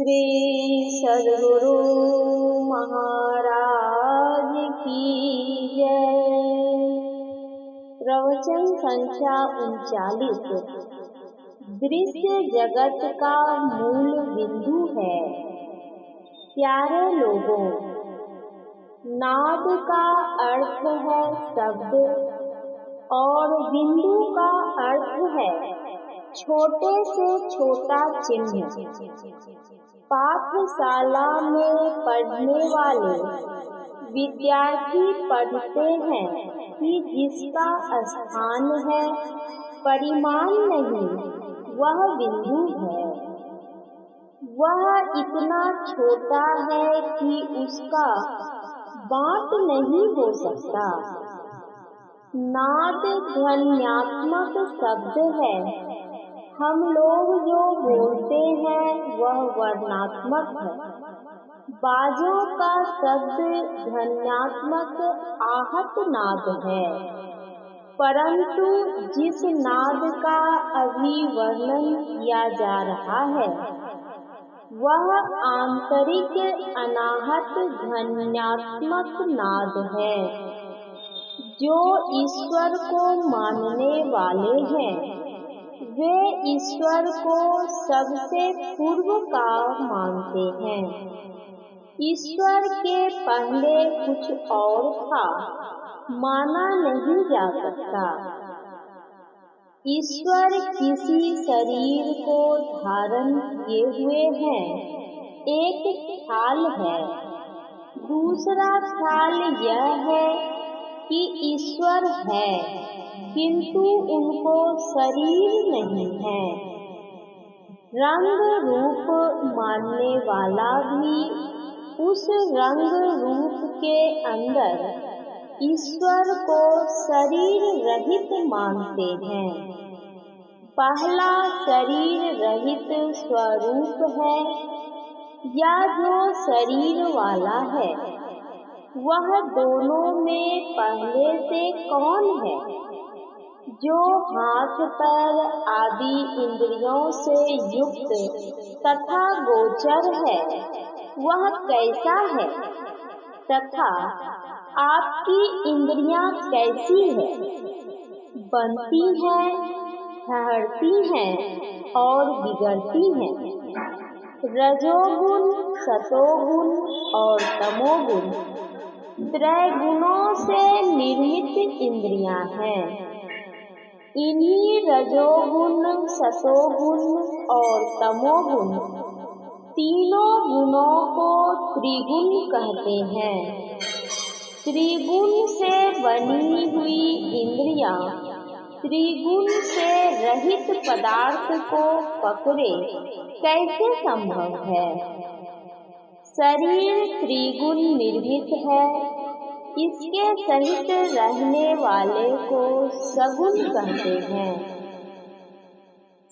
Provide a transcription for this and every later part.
श्री सद्गुरु महाराज की जय। प्रवचन संख्या 39। दृश्य जगत का मूल बिंदु है। प्यारे लोगों, नाद का अर्थ है शब्द और बिंदु का अर्थ है छोटे से छोटा चिन्ह। पाठशाला में पढ़ने वाले विद्यार्थी पढ़ते हैं कि जिसका स्थान है परिमाण नहीं, वह बिंदु है। वह इतना छोटा है कि उसका बाँट नहीं हो सकता। नाद ध्वन्यात्मक शब्द है। हम लोग जो बोलते हैं वह वर्णात्मक है। बाजों का शब्द ध्वन्यात्मक आहत नाद है, परंतु जिस नाद का अभी वर्णन किया जा रहा है वह आंतरिक अनाहत ध्वन्यात्मक नाद है। जो ईश्वर को मानने वाले हैं वे ईश्वर को सबसे पूर्व का मानते हैं। ईश्वर के पहले कुछ और था, माना नहीं जा सकता। ईश्वर किसी शरीर को धारण किए हुए हैं, एक ख्याल है। दूसरा ख्याल यह है कि ईश्वर है किंतु उनको शरीर नहीं है। रंग रूप मानने वाला भी उस रंग रूप के अंदर ईश्वर को शरीर रहित मानते हैं। पहला शरीर रहित स्वरूप है या जो शरीर वाला है, वह दोनों में पहले से कौन है? जो हाथ पैर आदि इंद्रियों से युक्त तथा गोचर है, वह कैसा है? तथा आपकी इंद्रियां कैसी है? बनती हैं, ठहरती हैं और बिगड़ती हैं। रजोगुण, सतोगुण और तमोगुण त्रैगुणों से निर्मित इंद्रियां हैं। इन्हीं रजोगुण, सतोगुण और तमोगुण तीनों गुणों को त्रिगुण कहते हैं। त्रिगुण से बनी हुई इंद्रियां त्रिगुण से रहित पदार्थ को पकड़े कैसे संभव है? शरीर त्रिगुण निर्मित है, इसके सहित रहने वाले को सगुण कहते हैं।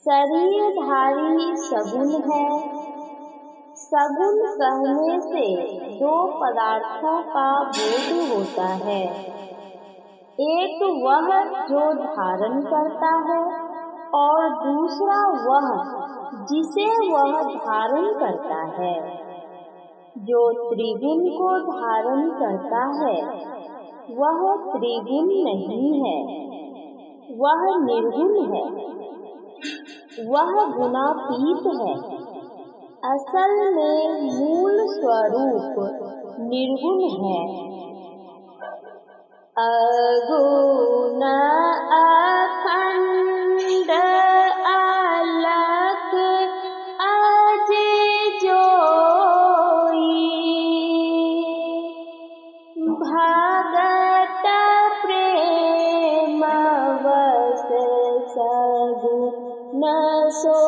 शरीरधारी सगुण है। सगुण कहने से दो पदार्थों का बोध होता है। एक वह जो धारण करता है और दूसरा वह जिसे वह धारण करता है। जो त्रिगुण को धारण करता है वह त्रिगुण नहीं है, वह निर्गुण है, वह गुणातीत है। असल में मूल स्वरूप निर्गुण है। अगुण अखंड अलख अजय जोई, भगत प्रेम वस सगुण सोई।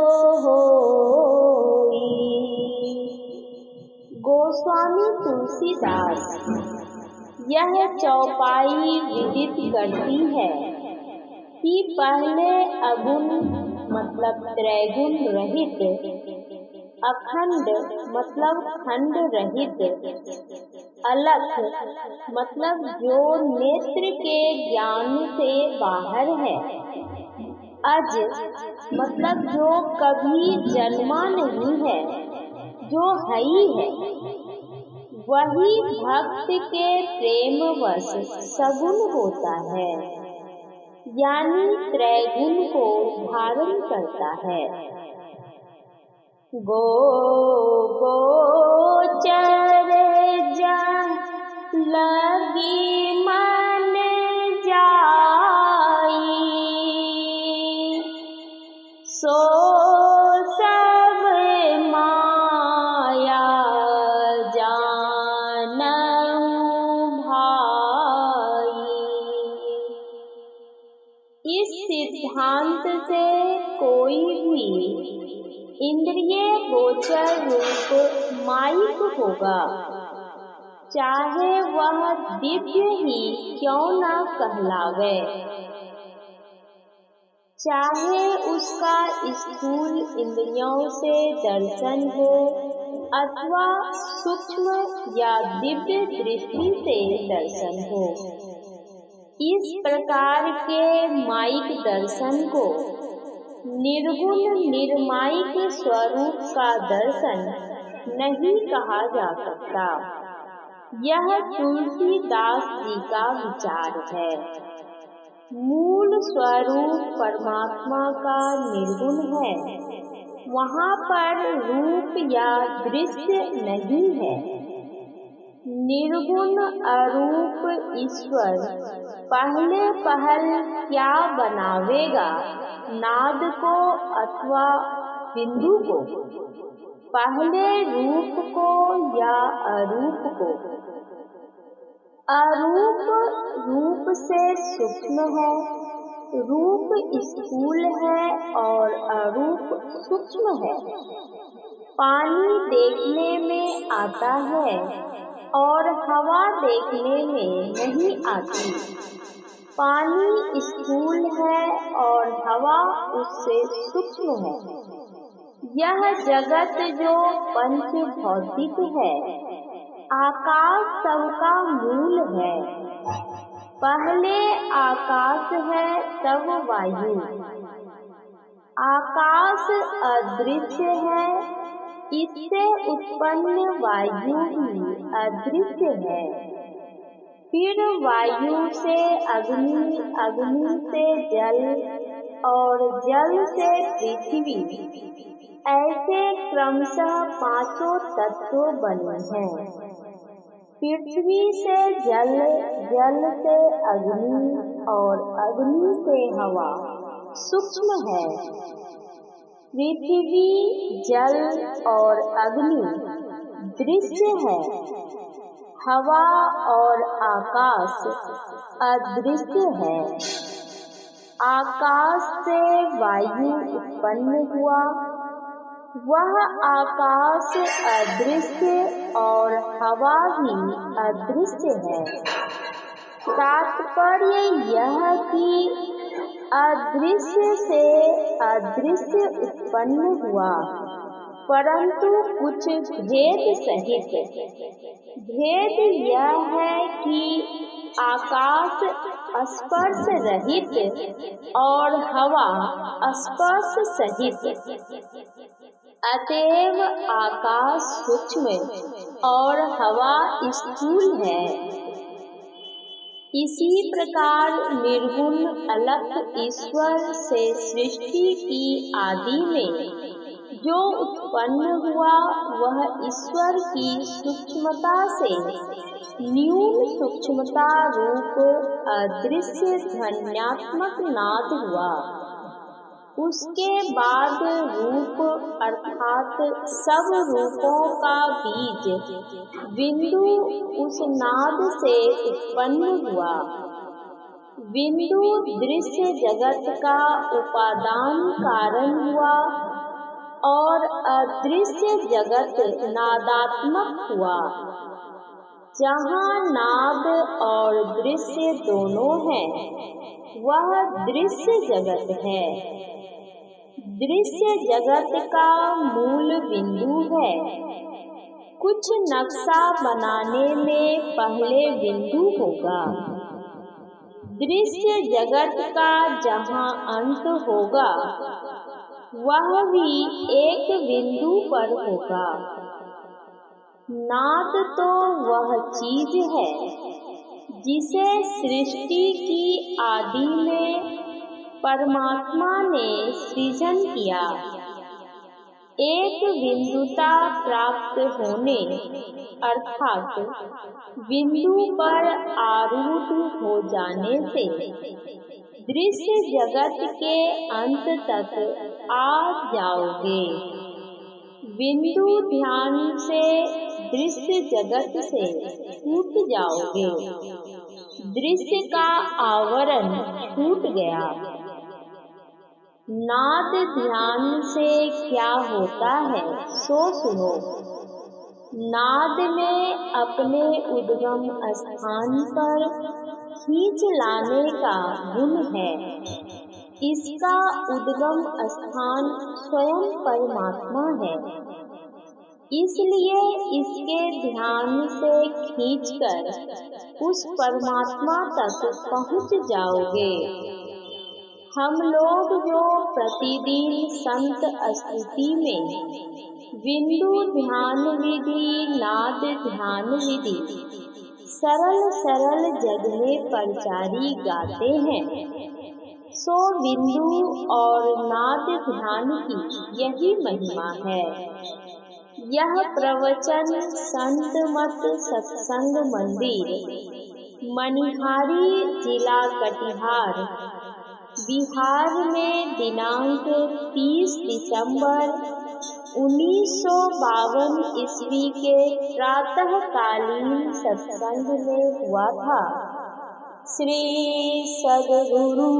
गोस्वामी तुलसीदास यह चौपाई विदित करती है कि पहले अगुण मतलब त्रैगुण रहित, अखंड मतलब खंड रहित, अलख मतलब जो नेत्र के ज्ञान से बाहर है, अज मतलब जो कभी जन्मा नहीं है, जो हई है, वही भक्त के प्रेमवश सगुण होता है, यानी त्रैगुण को धारण करता है। गो गोचर जा लगी मन जाई, सो सब माया जानऊ भाई। इस सिद्धांत से कोई भी इंद्रिय गोचर रूप माइक होगा, चाहे वह दिव्य ही क्यों न कहलावे, चाहे उसका स्थूल इंद्रियों से दर्शन हो अथवा सूक्ष्म या दिव्य दृष्टि से दर्शन हो। इस प्रकार के माइक दर्शन को निर्गुण निर्माइक स्वरूप का दर्शन नहीं कहा जा सकता। यह तुलसीदास जी का विचार है। मूल स्वरूप परमात्मा का निर्गुण है, वहाँ पर रूप या दृश्य नहीं है। निर्गुण अरूप ईश्वर पहले पहल क्या बनावेगा, नाद को अथवा बिंदु को, पहले रूप को या अरूप को। अरूप रूप से सूक्ष्म है, रूप स्थूल है और अरूप सूक्ष्म है। पानी देखने में आता है और हवा देखने में नहीं आती। पानी स्थूल है और हवा उससे सूक्ष्म है। यह जगत जो पंच भौतिक है, आकाश सबका मूल है। पहले आकाश है तब वायु। आकाश अदृश्य है, इससे उत्पन्न वायु भी अदृश्य है। फिर वायु से अग्नि, अग्नि से जल और जल से पृथ्वी, ऐसे क्रमशः पांचों तत्व बने हैं। पृथ्वी से जल, जल से अग्नि और अग्नि से हवा सूक्ष्म है। पृथ्वी, जल और अग्नि दृश्य है। हवा और आकाश अदृश्य है। आकाश से वायु उत्पन्न हुआ, वह आकाश अदृश्य और हवा भी अदृश्य है। तात्पर्य यह कि अदृश्य से अदृश्य उत्पन्न हुआ, परंतु कुछ भेद सहित। भेद यह है कि आकाश स्पर्श रहित और हवा स्पर्श सहित। अतएव आकाश सूक्ष्म और हवा स्थूल है। इसी प्रकार निर्गुण अलख ईश्वर से सृष्टि की आदि में जो उत्पन्न हुआ, वह ईश्वर की सूक्ष्मता से न्यून सूक्ष्मता रूप अदृश्य ध्वन्यात्मक नाद हुआ। उसके बाद रूप अर्थात सब रूपों का बीज बिंदु उस नाद से उत्पन्न हुआ। बिंदु दृश्य जगत का उपादान कारण हुआ और अदृश्य जगत नादात्मक हुआ। जहाँ नाद और दृश्य दोनों हैं, वह दृश्य जगत है। दृश्य जगत का मूल बिंदु है। कुछ नक्शा बनाने में पहले बिंदु होगा। दृश्य जगत का जहाँ अंत होगा, वह भी एक बिंदु पर होगा। नाद तो वह चीज है जिसे सृष्टि की आदि में परमात्मा ने सृजन किया। एक बिंदुता प्राप्त होने अर्थात बिंदु पर आरूढ़ हो जाने से दृश्य जगत के अंत तक आ जाओगे। बिंदु ध्यान से दृश्य जगत से छूट जाओगे। दृश्य का आवरण छूट गया। नाद ध्यान से क्या होता है सो सुनो। नाद में अपने उद्गम स्थान पर खींच लाने का गुण है। इसका उद्गम स्थान स्वयं परमात्मा है। इसलिए इसके ध्यान से खींचकर उस परमात्मा तक पहुँच जाओगे। हम लोग जो प्रतिदिन संत स्तुति में बिंदु ध्यान विधि, नाद ध्यान विधि, सरल सरल जग में परचारी गाते हैं, सो बिंदु और नाद ध्यान की यही महिमा है। यह प्रवचन संत मत सत्संग मंदिर, मनिहारी, जिला कटिहार, बिहार में दिनांक 30 दिसंबर 1952 ईस्वी के प्रातःकालीन सत्संग में हुआ था। श्री सद्गुरु